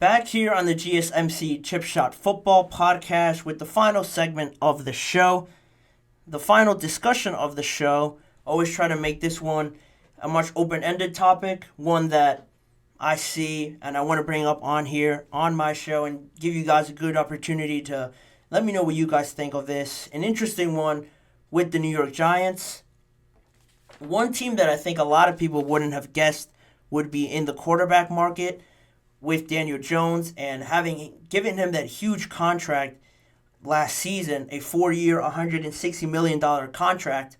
Back here on the GSMC Chip Shot Football Podcast with the final segment of the show, the final discussion of the show. Always try to make this one a much open-ended topic, one that I see and I want to bring up on here on my show and give you guys a good opportunity to let me know what you guys think of this. An interesting one with the New York Giants. One team that I think a lot of people wouldn't have guessed would be in the quarterback market with Daniel Jones and having given him that huge contract last season, a 4-year, $160 million contract.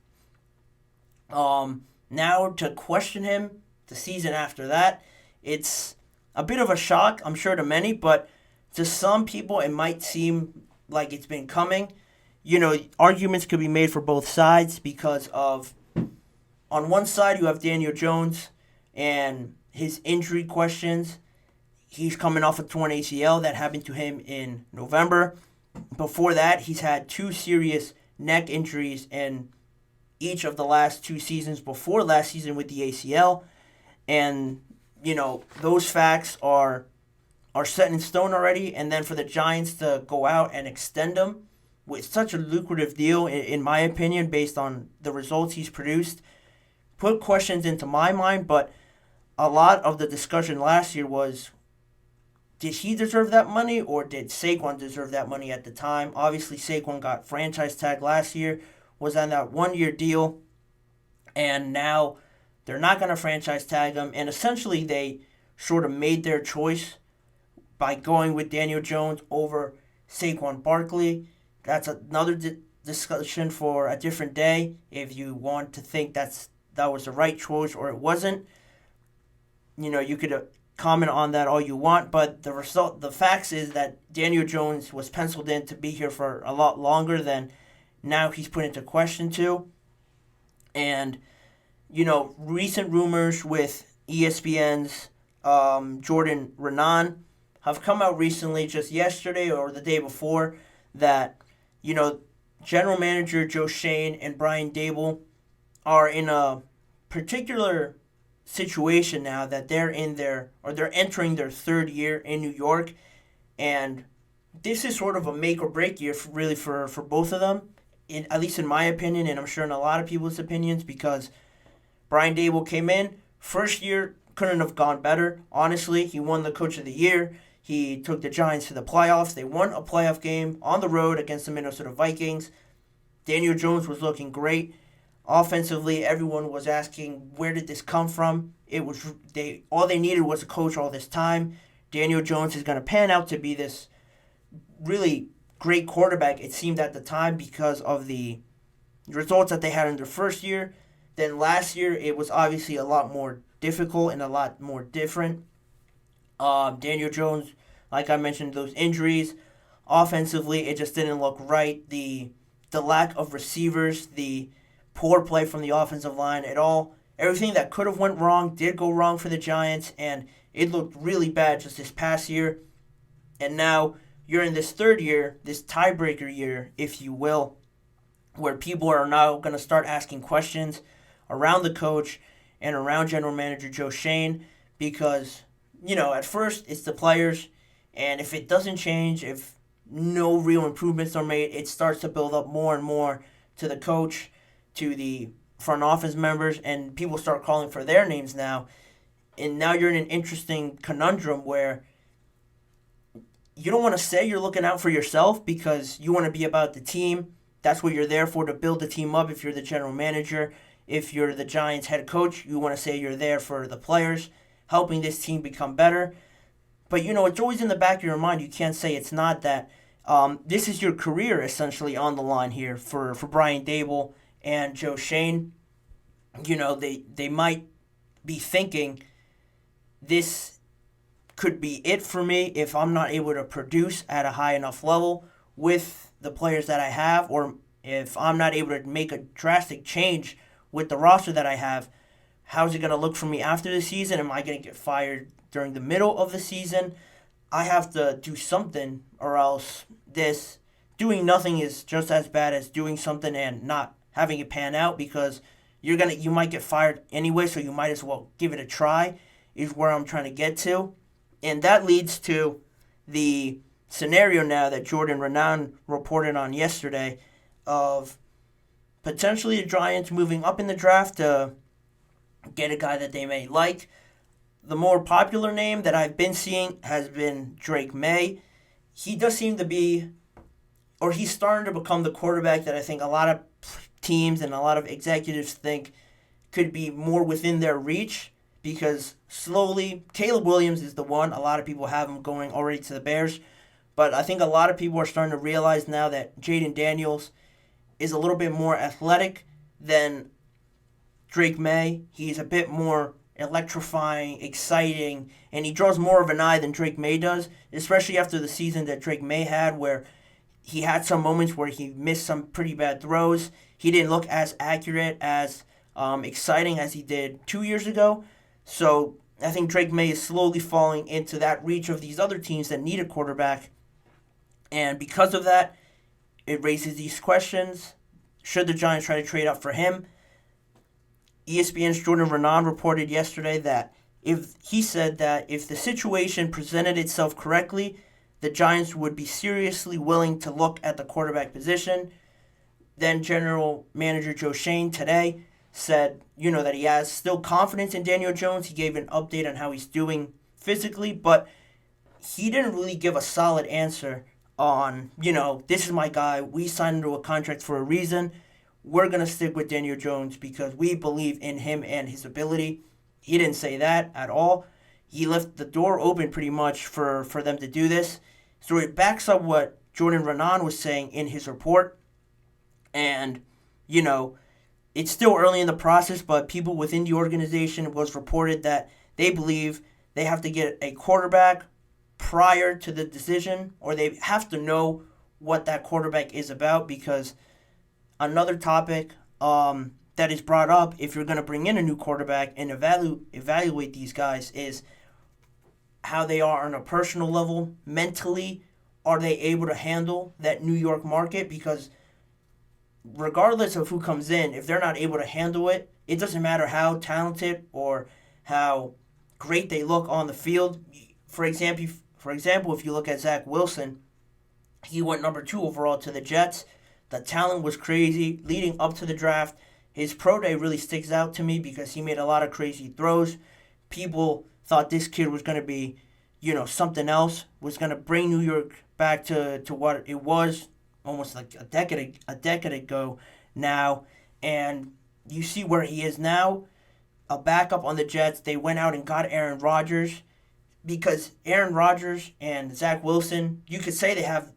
Now to question him the season after that, it's a bit of a shock, I'm sure, to many, but to some people it might seem like it's been coming. You know, arguments could be made for both sides because of, on one side you have Daniel Jones and his injury questions. He's coming off a torn ACL that happened to him in November. Before that, he's had 2 serious neck injuries in each of the last 2 seasons before last season with the ACL. And, you know, those facts are set in stone already. And then for the Giants to go out and extend him with such a lucrative deal, in my opinion, based on the results he's produced, put questions into my mind. But a lot of the discussion last year was, did he deserve that money or did Saquon deserve that money at the time? Obviously, Saquon got franchise tag last year, was on that 1-year deal, and now they're not going to franchise tag him. And essentially, they sort of made their choice by going with Daniel Jones over Saquon Barkley. That's another discussion for a different day if you want to think that was the right choice or it wasn't. You know, you could comment on that all you want, but the facts is that Daniel Jones was penciled in to be here for a lot longer than now he's put into question to. And, you know, recent rumors with ESPN's Jordan Renan have come out recently, just yesterday or the day before, that, you know, general manager Joe Schoen and Brian Daboll are in a particular situation now that they're entering their 3rd year in New York, and this is sort of a make or break year for both of them, at least in my opinion, and I'm sure in a lot of people's opinions, because Brian Daboll came in, first year couldn't have gone better. Honestly, he won the Coach of the Year. He took the Giants to the playoffs. They won a playoff game on the road against the Minnesota Vikings. Daniel Jones was looking great. Offensively, everyone was asking, where did this come from? All they needed was a coach all this time. Daniel Jones is going to pan out to be this really great quarterback, it seemed at the time, because of the results that they had in their first year. Then last year, it was obviously a lot more difficult and a lot more different. Daniel Jones, like I mentioned, those injuries. Offensively, it just didn't look right. The lack of receivers, the poor play from the offensive line, everything that could have went wrong did go wrong for the Giants, and it looked really bad just this past year. And now you're in this 3rd year, this tiebreaker year, if you will, where people are now going to start asking questions around the coach and around general manager Joe Schoen, because, you know, at first it's the players, and if it doesn't change, if no real improvements are made, it starts to build up more and more to the coach, to the front office members, and people start calling for their names now. And now you're in an interesting conundrum where you don't want to say you're looking out for yourself because you want to be about the team. That's what you're there for, to build the team up. If you're the general manager, if you're the Giants head coach, you want to say you're there for the players, helping this team become better. But, you know, it's always in the back of your mind. You can't say it's not that. This is your career essentially on the line here for Brian Daboll and Joe Schoen. You know, they might be thinking, this could be it for me if I'm not able to produce at a high enough level with the players that I have, or if I'm not able to make a drastic change with the roster that I have. How's it going to look for me after the season? Am I going to get fired during the middle of the season? I have to do something, or else doing nothing is just as bad as doing something and not having it pan out, because you might get fired anyway, so you might as well give it a try, is where I'm trying to get to. And that leads to the scenario now that Jordan Renan reported on yesterday of potentially the Giants moving up in the draft to get a guy that they may like. The more popular name that I've been seeing has been Drake Maye. He does seem to be, or he's starting to become the quarterback that I think a lot of teams and a lot of executives think could be more within their reach, because slowly, Caleb Williams is the one. A lot of people have him going already to the Bears. But I think a lot of people are starting to realize now that Jayden Daniels is a little bit more athletic than Drake Maye. He's a bit more electrifying, exciting, and he draws more of an eye than Drake Maye does, especially after the season that Drake Maye had, where he had some moments where he missed some pretty bad throws. He didn't look as accurate, as exciting as he did 2 years ago. So I think Drake Maye is slowly falling into that reach of these other teams that need a quarterback. And because of that, it raises these questions. Should the Giants try to trade up for him? ESPN's Jordan Renan reported yesterday that if the situation presented itself correctly, the Giants would be seriously willing to look at the quarterback position. Then General Manager Joe Schoen today said, that he has still confidence in Daniel Jones. He gave an update on how he's doing physically, but he didn't really give a solid answer on, this is my guy. We signed into a contract for a reason. We're going to stick with Daniel Jones because we believe in him and his ability. He didn't say that at all. He left the door open pretty much for them to do this. So it backs up what Jordan Renan was saying in his report. And, it's still early in the process, but people within the organization was reported that they believe they have to get a quarterback prior to the decision, or they have to know what that quarterback is about, because another topic that is brought up if you're going to bring in a new quarterback and evaluate these guys is how they are on a personal level, mentally. Are they able to handle that New York market? Because regardless of who comes in, if they're not able to handle it, it doesn't matter how talented or how great they look on the field. For example, if you look at Zach Wilson, he went number 2 overall to the Jets. The talent was crazy leading up to the draft. His pro day really sticks out to me because he made a lot of crazy throws. People thought this kid was going to be, something else, was going to bring New York back to what it was almost like a decade ago now. And you see where he is now, a backup on the Jets. They went out and got Aaron Rodgers because Aaron Rodgers and Zach Wilson, you could say they have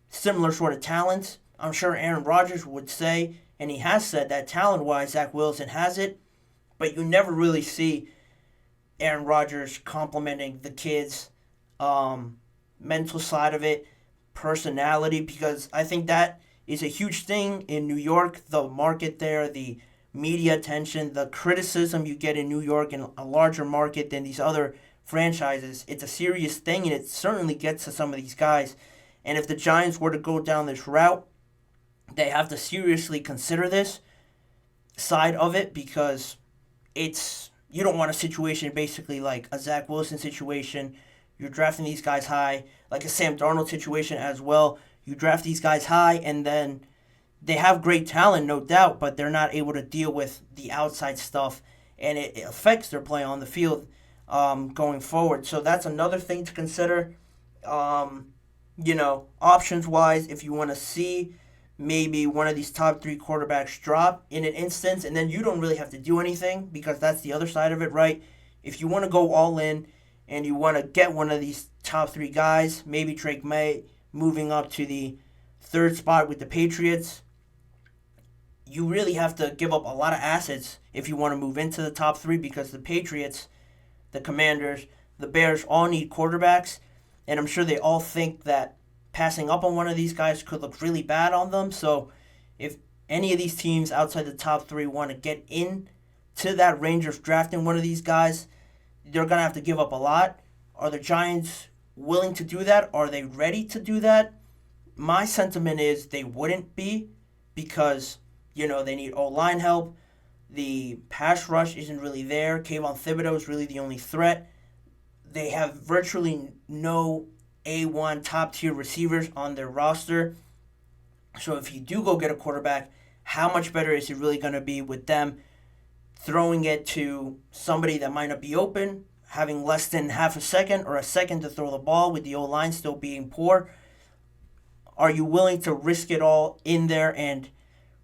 similar sort of talents. I'm sure Aaron Rodgers would say, and he has said, that talent-wise Zach Wilson has it, but you never really see Aaron Rodgers complimenting the kids' mental side of it, personality, because I think that is a huge thing in New York, the market there, the media attention, the criticism you get in New York in a larger market than these other franchises. It's a serious thing, and it certainly gets to some of these guys. And if the Giants were to go down this route, they have to seriously consider this side of it, because you don't want a situation basically like a Zach Wilson situation. You're drafting these guys high, like a Sam Darnold situation as well. You draft these guys high, and then they have great talent, no doubt, but they're not able to deal with the outside stuff, and it affects their play on the field going forward. So that's another thing to consider. Options-wise, if you want to see maybe one of these top 3 quarterbacks drop in an instance, and then you don't really have to do anything, because that's the other side of it, right? If you want to go all in and you want to get one of these top 3 guys, maybe Drake Maye moving up to the 3rd spot with the Patriots, you really have to give up a lot of assets if you want to move into the top 3, because the Patriots, the Commanders, the Bears all need quarterbacks, and I'm sure they all think that passing up on one of these guys could look really bad on them. So if any of these teams outside the top 3 want to get in to that range of drafting one of these guys, they're going to have to give up a lot. Are the Giants willing to do that? Are they ready to do that? My sentiment is they wouldn't be, because, they need O-line help. The pass rush isn't really there. Kayvon Thibodeau is really the only threat. They have virtually no A1 top tier receivers on their roster. So if you do go get a quarterback, how much better is it really going to be with them throwing it to somebody that might not be open, having less than half a second or a second to throw the ball with the O-line still being poor? Are you willing to risk it all in there and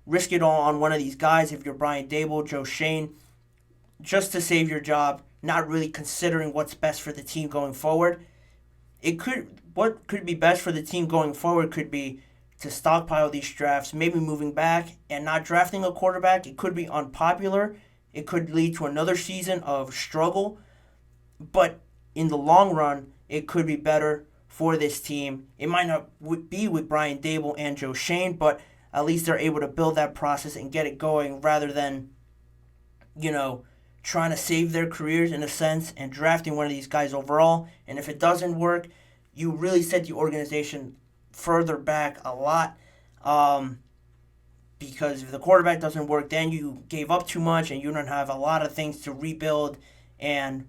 risk it all on one of these guys if you're Brian Daboll, Joe Schoen, just to save your job, not really considering what's best for the team going forward? What could be best for the team going forward could be to stockpile these drafts, maybe moving back and not drafting a quarterback. It could be unpopular. It could lead to another season of struggle. But in the long run, it could be better for this team. It might not be with Brian Daboll and Joe Schoen, but at least they're able to build that process and get it going rather than, trying to save their careers in a sense and drafting one of these guys overall. And if it doesn't work, you really set the organization further back a lot, because if the quarterback doesn't work, then you gave up too much and you don't have a lot of things to rebuild and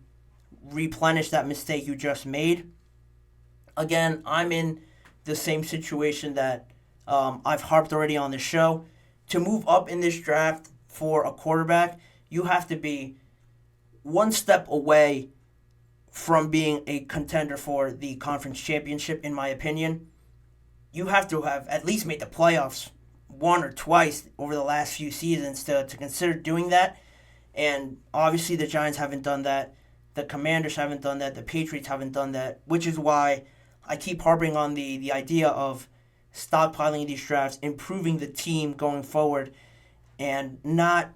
replenish that mistake you just made. Again, I'm in the same situation that I've harped already on the show. To move up in this draft for a quarterback, you have to be one step away from being a contender for the conference championship, in my opinion. You have to have at least made the playoffs one or twice over the last few seasons to consider doing that. And obviously the Giants haven't done that. The Commanders haven't done that. The Patriots haven't done that, which is why I keep harping on the idea of stockpiling these drafts, improving the team going forward, and not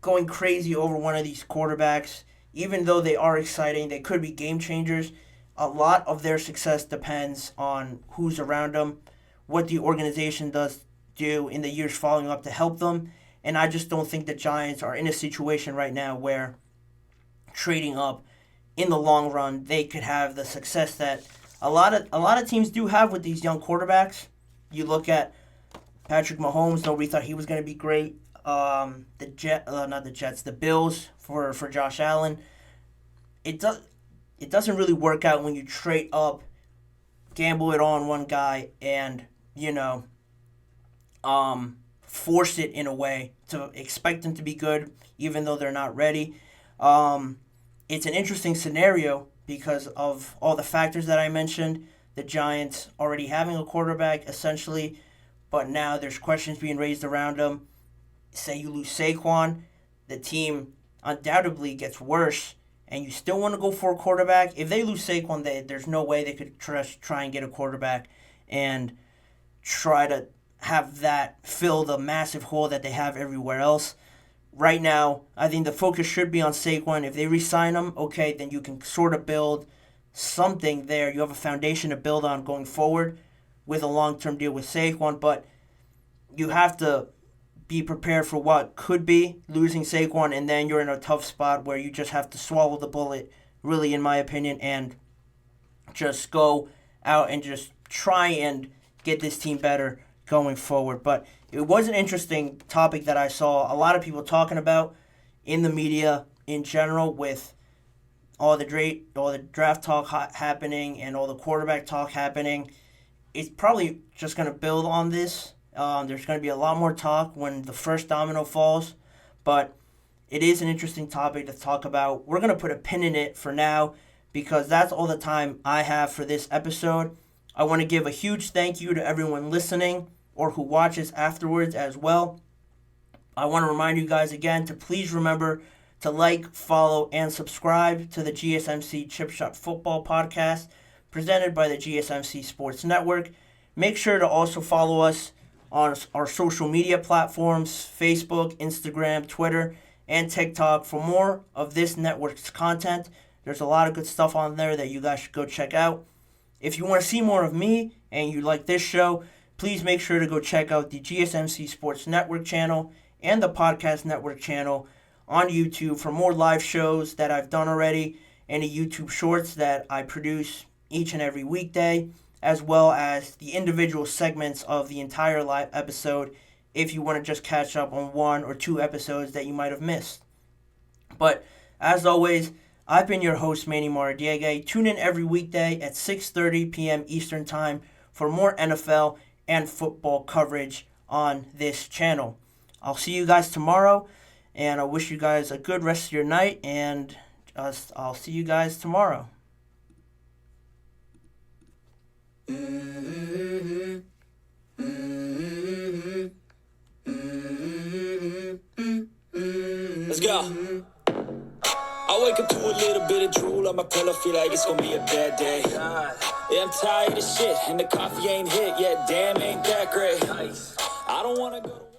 going crazy over one of these quarterbacks. Even though they are exciting, they could be game changers. A lot of their success depends on who's around them, what the organization does do in the years following up to help them. And I just don't think the Giants are in a situation right now where trading up in the long run, they could have the success that a lot of teams do have with these young quarterbacks. You look at Patrick Mahomes, nobody thought he was going to be great. The Bills for Josh Allen. It doesn't really work out when you trade up, gamble it on one guy, and force it in a way to expect them to be good, even though they're not ready. It's an interesting scenario because of all the factors that I mentioned. The Giants already having a quarterback, essentially, but now there's questions being raised around them. Say you lose Saquon, the team undoubtedly gets worse, and you still want to go for a quarterback. If they lose Saquon, there's no way they could try and get a quarterback and try to have that fill the massive hole that they have everywhere else. Right now, I think the focus should be on Saquon. If they re-sign him, okay, then you can sort of build something there. You have a foundation to build on going forward with a long-term deal with Saquon, but you have to be prepared for what could be losing Saquon, and then you're in a tough spot where you just have to swallow the bullet, really, in my opinion, and just go out and just try and get this team better going forward. But it was an interesting topic that I saw a lot of people talking about in the media in general, with all the draft talk happening and all the quarterback talk happening. It's probably just going to build on this. There's going to be a lot more talk when the first domino falls, but it is an interesting topic to talk about. We're going to put a pin in it for now because that's all the time I have for this episode. I want to give a huge thank you to everyone listening or who watches afterwards as well. I want to remind you guys again to please remember to like, follow, and subscribe to the GSMC Chip Shot Football Podcast presented by the GSMC Sports Network. Make sure to also follow us on our social media platforms, Facebook, Instagram, Twitter, and TikTok for more of this network's content. There's a lot of good stuff on there that you guys should go check out. If you want to see more of me and you like this show, please make sure to go check out the GSMC Sports Network channel and the Podcast Network channel on YouTube for more live shows that I've done already, and the YouTube shorts that I produce each and every weekday, as well as the individual segments of the entire live episode if you want to just catch up on one or two episodes that you might have missed. But as always, I've been your host, Manny Maradiaga. Tune in every weekday at 6:30 p.m. Eastern Time for more NFL and football coverage on this channel. I'll see you guys tomorrow, and I wish you guys a good rest of your night, and I'll see you guys tomorrow. Let's go. I wake up to a little bit of drool on my pillow, feel like it's gonna be a bad day. Yeah, I'm tired of shit, and the coffee ain't hit yet, damn, ain't that great. I don't wanna go to